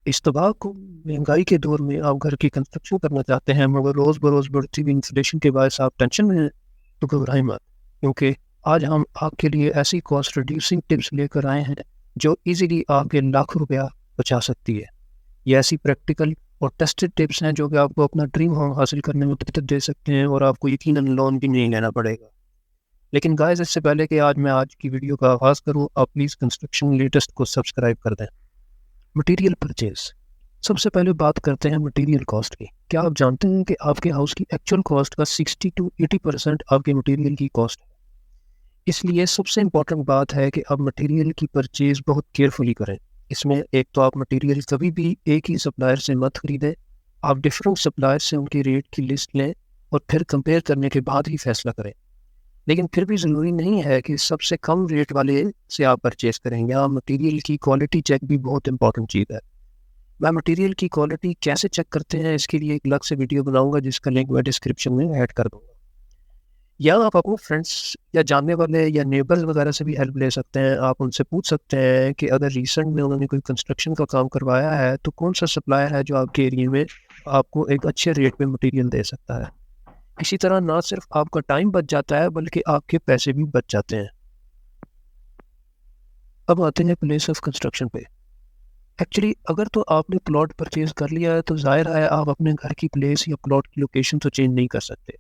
اشتباہ کو مہنگائی کے دور میں آپ گھر کی کنسٹرکشن کرنا چاہتے ہیں مگر روز بروز بڑھتی ہوئی انفلیشن کے باعث آپ ٹینشن میں ہیں تو گھبرائیں مت، کیونکہ آج ہم آپ کے لیے ایسی کاسٹ ریڈیوسنگ ٹپس لے کر آئے ہیں جو ایزیلی آپ کے لاکھوں روپیہ بچا سکتی ہے۔ یہ ایسی پریکٹیکل اور ٹیسٹڈ ٹپس ہیں جو کہ آپ کو اپنا ڈریم ہوم حاصل کرنے میں مدد دے سکتے ہیں اور آپ کو یقیناً لون بھی نہیں لینا پڑے گا۔ لیکن گائز، اس سے پہلے کہ آج کی ویڈیو کا آغاز کروں، آپ پلیز کنسٹرکشن لیٹسٹ کو سبسکرائب کر دیں۔ مٹیریل پرچیز، سب سے پہلے بات کرتے ہیں مٹیریل کاسٹ کی۔ کیا آپ جانتے ہیں کہ آپ کے ہاؤس کی ایکچوئل کاسٹ کا 60 to 80% آپ کے مٹیریل کی کاسٹ ہے؟ اس لیے سب سے امپورٹنٹ بات ہے کہ آپ مٹیریل کی پرچیز بہت کیئرفلی کریں۔ اس میں ایک تو آپ مٹیریل کبھی بھی ایک ہی سپلائر سے مت خریدیں، آپ ڈفرینٹ سپلائر سے ان کی ریٹ کی لسٹ لیں اور پھر کمپیئر کرنے کے بعد ہی فیصلہ کریں۔ لیکن پھر بھی ضروری نہیں ہے کہ سب سے کم ریٹ والے سے آپ پرچیز کریں، یا مٹیریل کی کوالٹی چیک بھی بہت امپورٹنٹ چیز ہے۔ میں مٹیریل کی کوالٹی کیسے چیک کرتے ہیں اس کے لیے ایک الگ سے ویڈیو بناؤں گا جس کا لنک میں ڈسکرپشن میں ایڈ کر دوں گا، یا آپ اپنے فرینڈس یا جاننے والے یا نیبرز وغیرہ سے بھی ہیلپ لے سکتے ہیں۔ آپ ان سے پوچھ سکتے ہیں کہ اگر ریسنٹ میں انہوں نے کوئی کنسٹرکشن کا کام کروایا ہے تو کون سا سپلائر ہے جو آپ کے ایریے میں آپ کو ایک اچھے ریٹ پہ مٹیریل دے سکتا ہے۔ اسی طرح نہ صرف آپ کا ٹائم بچ جاتا ہے بلکہ آپ کے پیسے بھی بچ جاتے ہیں۔ اب آتے ہیں پلیس آف کنسٹرکشن پہ۔ ایکچولی اگر تو آپ نے پلاٹ پرچیز کر لیا ہے تو ظاہر ہے آپ اپنے گھر کی پلیس یا پلاٹ کی لوکیشن تو چینج نہیں کر سکتے،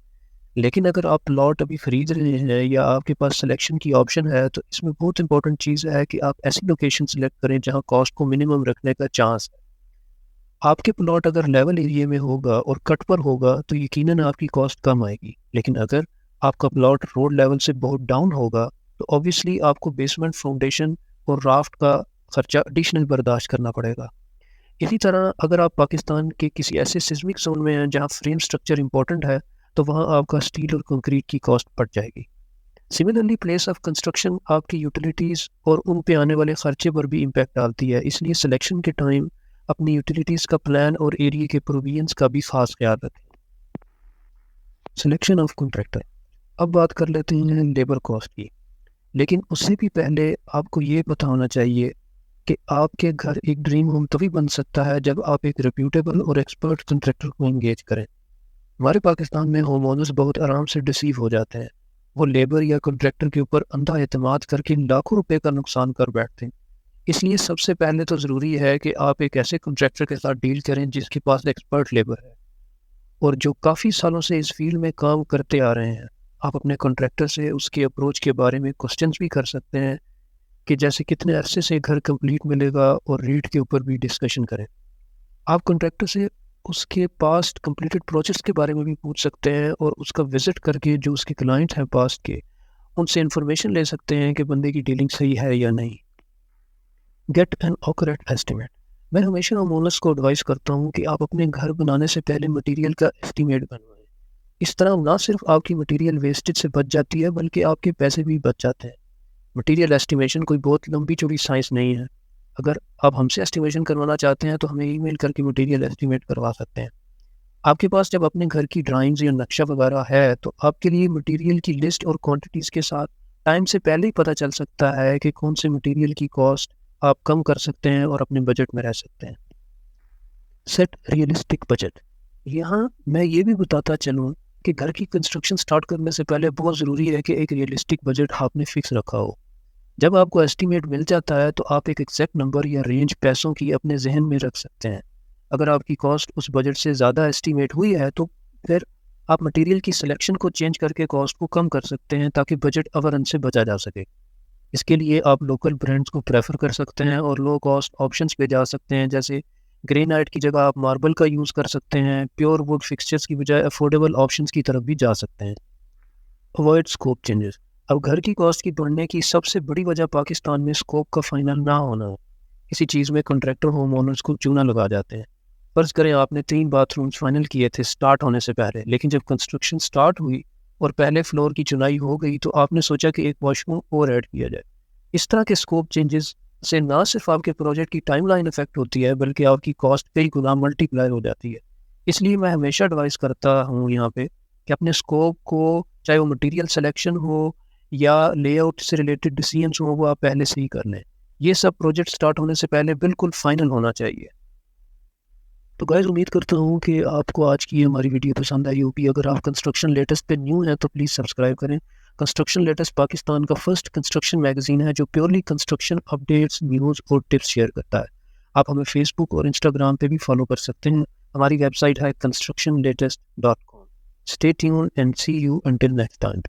لیکن اگر آپ پلاٹ ابھی خرید رہے ہیں یا آپ کے پاس سلیکشن کی آپشن ہے تو اس میں بہت امپورٹنٹ چیز ہے کہ آپ ایسی لوکیشن سلیکٹ کریں جہاں کاسٹ کو منیمم رکھنے کا چانس ہے۔ آپ کے پلاٹ اگر لیول ایریے میں ہوگا اور کٹ پر ہوگا تو یقیناً آپ کی کاسٹ کم آئے گی، لیکن اگر آپ کا پلاٹ روڈ لیول سے بہت ڈاؤن ہوگا تو اوبیسلی آپ کو بیسمنٹ فاؤنڈیشن اور رافٹ کا خرچہ ایڈیشنل برداشت کرنا پڑے گا۔ اسی طرح اگر آپ پاکستان کے کسی ایسے سزمک زون میں ہیں جہاں فریم سٹرکچر امپورٹنٹ ہے تو وہاں آپ کا اسٹیل اور کنکریٹ کی کاسٹ بڑھ جائے گی۔ سملرلی پلیس آف کنسٹرکشن آپ کی یوٹیلیٹیز اور ان پہ آنے والے خرچے پر بھی امپیکٹ ڈالتی ہے، اس لیے سلیکشن کے ٹائم اپنی یوٹیلیٹیز کا پلان اور ایریا کے پروویژنس کا بھی خاص خیال رکھیں۔ سلیکشن آف کنٹریکٹر، اب بات کر لیتے ہیں لیبر کاسٹ کی، لیکن اس سے بھی پہلے آپ کو یہ پتہ ہونا چاہیے کہ آپ کے گھر ایک ڈریم ہوم تبھی بن سکتا ہے جب آپ ایک ریپیوٹیبل اور ایکسپرٹ کنٹریکٹر کو انگیج کریں۔ ہمارے پاکستان میں ہوم اونرز بہت آرام سے ڈسیو ہو جاتے ہیں، وہ لیبر یا کنٹریکٹر کے اوپر اندھا اعتماد کر کے لاکھوں روپے کا نقصان کر بیٹھتے ہیں۔ اس لیے سب سے پہلے تو ضروری ہے کہ آپ ایک ایسے کنٹریکٹر کے ساتھ ڈیل کریں جس کے پاس ایکسپرٹ لیبر ہے اور جو کافی سالوں سے اس فیلڈ میں کام کرتے آ رہے ہیں۔ آپ اپنے کنٹریکٹر سے اس کے اپروچ کے بارے میں کوسچنز بھی کر سکتے ہیں کہ جیسے کتنے عرصے سے گھر کمپلیٹ ملے گا، اور ریٹ کے اوپر بھی ڈسکشن کریں۔ آپ کنٹریکٹر سے اس کے پاسٹ کمپلیٹڈ پروجیکٹس کے بارے میں بھی پوچھ سکتے ہیں اور اس کا وزٹ کر کے جو اس کے کلائنٹ ہیں پاسٹ کے، ان سے انفارمیشن لے سکتے ہیں کہ بندے کی ڈیلنگ صحیح ہے یا نہیں۔ گیٹ این ایکوریٹ ایسٹیمیٹ، میں ہمیشہ ہوم اونرز کو ایڈوائز کرتا ہوں کہ آپ اپنے گھر بنانے سے پہلے مٹیریل کا ایسٹیمیٹ بنوائیں۔ اس طرح نہ صرف آپ کی مٹیریل ویسٹیج سے بچ جاتی ہے بلکہ آپ کے پیسے بھی بچ جاتے ہیں۔ مٹیریل ایسٹیمیشن کوئی بہت لمبی چوڑی سائنس نہیں ہے۔ اگر آپ ہم سے ایسٹیمیشن کروانا چاہتے ہیں تو ہمیں ای میل کر کے مٹیریل ایسٹیمیٹ کروا سکتے ہیں۔ آپ کے پاس جب اپنے گھر کی ڈرائنگز یا نقشہ وغیرہ ہے تو آپ کے لیے مٹیریل کی لسٹ اور کوانٹیٹیز کے ساتھ ٹائم سے پہلے ہی پتہ چل سکتا ہے کہ کون سے مٹیریل کی کاسٹ آپ کم کر سکتے ہیں اور اپنے بجٹ میں رہ سکتے ہیں۔ سیٹ ریئلسٹک بجٹ، یہاں میں یہ بھی بتاتا چلوں کہ گھر کی کنسٹرکشن سٹارٹ کرنے سے پہلے بہت ضروری ہے کہ ایک ریئلسٹک بجٹ آپ نے فکس رکھا ہو۔ جب آپ کو ایسٹیمیٹ مل جاتا ہے تو آپ ایک ایگزیکٹ نمبر یا رینج پیسوں کی اپنے ذہن میں رکھ سکتے ہیں۔ اگر آپ کی کاسٹ اس بجٹ سے زیادہ ایسٹیمیٹ ہوئی ہے تو پھر آپ مٹیریل کی سلیکشن کو چینج کر کے کاسٹ کو کم کر سکتے ہیں تاکہ بجٹ اووررن سے بچا جا سکے۔ اس کے لیے آپ لوکل برانڈز کو پریفر کر سکتے ہیں اور لو کاسٹ آپشنز پہ جا سکتے ہیں، جیسے گرینائٹ کی جگہ آپ ماربل کا یوز کر سکتے ہیں، پیور ووڈ فکسچرز کی بجائے افورڈیبل آپشنز کی طرف بھی جا سکتے ہیں۔ اوائڈ اسکوپ چینجز، اب گھر کی کاسٹ کی بڑھنے کی سب سے بڑی وجہ پاکستان میں اسکوپ کا فائنل نہ ہونا ہے۔ کسی چیز میں کنٹریکٹر ہوم اونرز کو چونا لگا جاتے ہیں۔ فرض کریں آپ نے 3 باتھ رومز فائنل کیے تھے سٹارٹ ہونے سے پہلے، لیکن جب کنسٹرکشن سٹارٹ ہوئی اور پہلے فلور کی چنائی ہو گئی تو آپ نے سوچا کہ ایک واش روم اور ایڈ کیا جائے۔ اس طرح کے اسکوپ چینجز سے نہ صرف آپ کے پروجیکٹ کی ٹائم لائن افیکٹ ہوتی ہے بلکہ آپ کی کاسٹ کئی گنا ملٹی پلائی ہو جاتی ہے۔ اس لیے میں ہمیشہ ایڈوائز کرتا ہوں یہاں پہ کہ اپنے اسکوپ کو، چاہے وہ مٹیریل سلیکشن ہو یا لے آؤٹ سے ریلیٹڈ ڈیسیژنس ہوں، وہ آپ پہلے سے ہی کر لیں۔ یہ سب پروجیکٹ سٹارٹ ہونے سے پہلے بالکل فائنل ہونا چاہیے۔ تو گائز امید کرتا ہوں کہ آپ کو آج کی ہماری ویڈیو پسند آئی ہوگی. اگر آپ کنسٹرکشن لیٹسٹ پہ نیو ہیں تو پلیز سبسکرائب کریں. کنسٹرکشن لیٹسٹ پاکستان کا فرسٹ کنسٹرکشن میگزین ہے جو پیورلی کنسٹرکشن اپڈیٹس، نیوز اور ٹپس شیئر کرتا ہے. آپ ہمیں فیس بک اور انسٹاگرام پہ بھی فالو کر سکتے ہیں. ہماری ویب سائٹ ہے constructionlatest.com. Stay tuned and see you until next time.